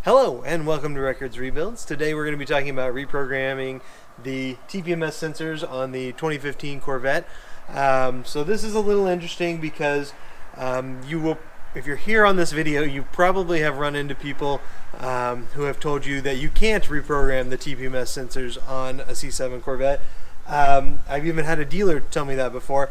Hello and welcome to Records Rebuilds. Today we're going to be talking about reprogramming the TPMS sensors on the 2015 Corvette. So this is a little interesting because if you're here on this video, you probably have run into people who have told you that you can't reprogram the TPMS sensors on a C7 Corvette. I've even had a dealer tell me that before.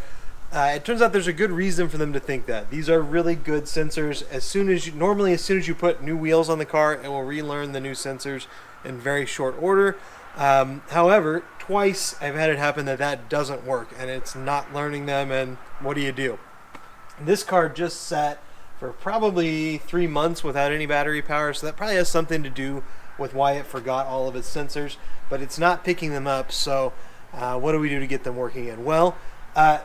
It turns out there's a good reason for them to think that. These are really good sensors. As soon as you put new wheels on the car, it will relearn the new sensors in very short order. However, twice I've had it happen that doesn't work and it's not learning them, and what do? This car just sat for probably 3 months without any battery power, so that probably has something to do with why it forgot all of its sensors, but it's not picking them up. So what do we do to get them working again? Well,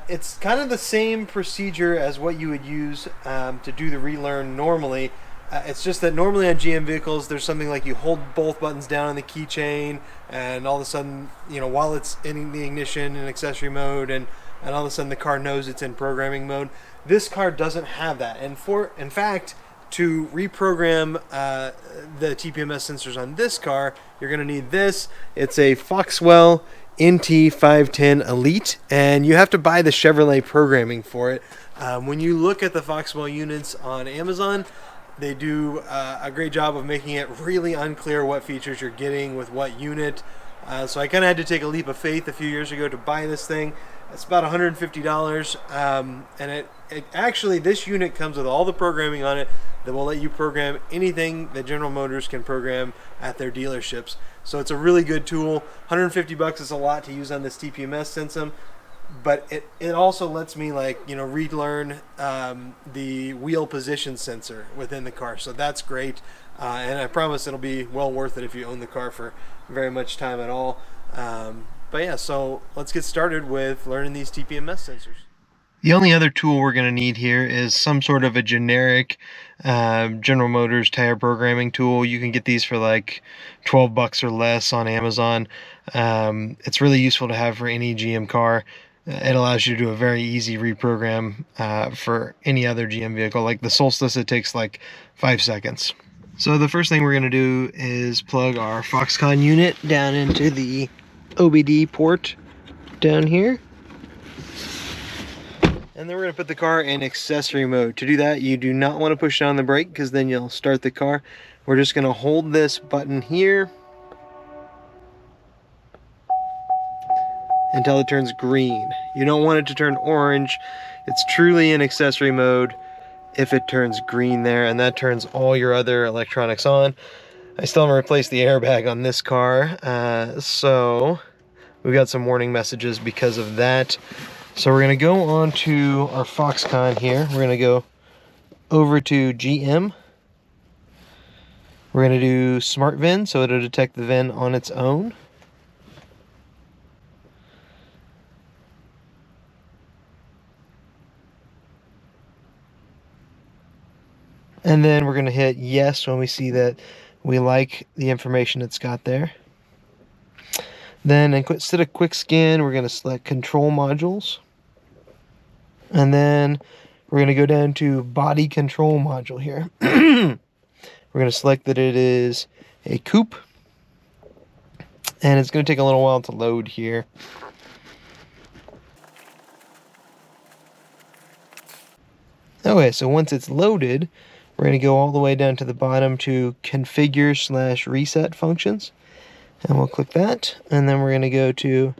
it's kind of the same procedure as what you would use to do the relearn normally. It's just that normally on GM vehicles, there's something like you hold both buttons down on the keychain, and all of a sudden, while it's in the ignition and accessory mode, and all of a sudden the car knows it's in programming mode. This car doesn't have that. And in fact, to reprogram the TPMS sensors on this car, you're going to need this. It's a Foxwell NT510 Elite, and you have to buy the Chevrolet programming for it. When you look at the Foxwell units on Amazon, they do a great job of making it really unclear what features you're getting with what unit. So I kind of had to take a leap of faith a few years ago to buy this thing. It's about $150, and it actually, this unit comes with all the programming on it that will let you program anything that General Motors can program at their dealerships. So it's a really good tool. $150 is a lot to use on this TPMS system, but it also lets me relearn the wheel position sensor within the car. So that's great, and I promise it'll be well worth it if you own the car for very much time at all. But yeah, so let's get started with learning these TPMS sensors. The only other tool we're going to need here is some sort of a generic General Motors tire programming tool. You can get these for like $12 or less on Amazon. It's really useful to have for any GM car. It allows you to do a very easy reprogram for any other GM vehicle. Like the Solstice, it takes like 5 seconds. So the first thing we're going to do is plug our Foxconn unit down into the OBD port down here. And then we're going to put the car in accessory mode. To do that, you do not want to push down the brake because then you'll start the car. We're just going to hold this button here until it turns green. You don't want it to turn orange. It's truly in accessory mode if it turns green there, and that turns all your other electronics on. I still haven't replaced the airbag on this car, so we've got some warning messages because of that. So we're going to go on to our Foxconn here. We're going to go over to GM. We're going to do Smart VIN, so it'll detect the VIN on its own. And then we're going to hit yes when we see that we like the information it's got there. Then instead of quick scan, we're going to select control modules. And then we're going to go down to body control module here. We're going to select that it is a coupe. And it's going to take a little while to load here. Okay, so once it's loaded, we're going to go all the way down to the bottom to configure/reset functions. And we'll click that. And then we're going to go to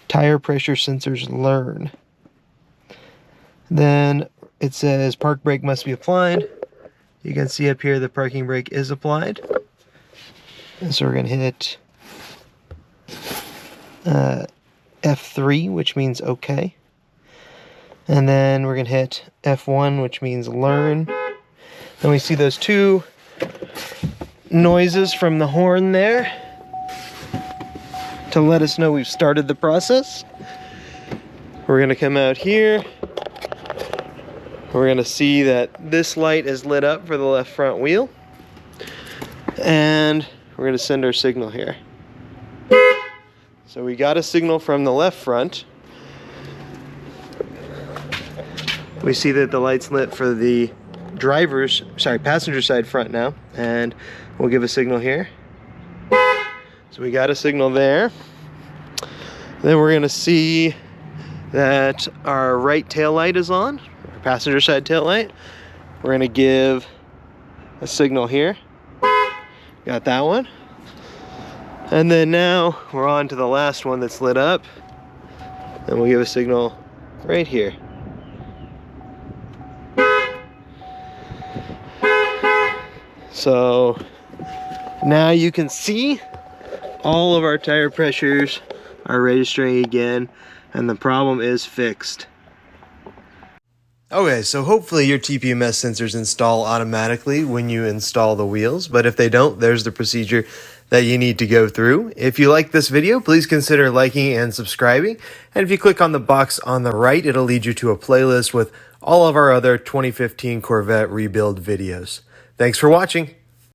tire pressure sensors learn. Then it says park brake must be applied. You can see up here the parking brake is applied. And so we're going to hit F3, which means OK. And then we're going to hit F1, which means learn. Then we see those two noises from the horn there to let us know we've started the process. We're going to come out here. We're going to see that this light is lit up for the left front wheel. And we're going to send our signal here. So we got a signal from the left front. We see that the light's lit for the passenger side front now, and we'll give a signal here. So we got a signal there. Then we're gonna see that our right tail light is on, our passenger side tail light. We're gonna give a signal here. Got that one. And then now we're on to the last one that's lit up. And we'll give a signal right here. So now you can see all of our tire pressures are registering again, and the problem is fixed. Okay, so hopefully your TPMS sensors install automatically when you install the wheels, but if they don't, there's the procedure that you need to go through. If you like this video, please consider liking and subscribing, and if you click on the box on the right, it'll lead you to a playlist with all of our other 2015 Corvette rebuild videos. Thanks for watching.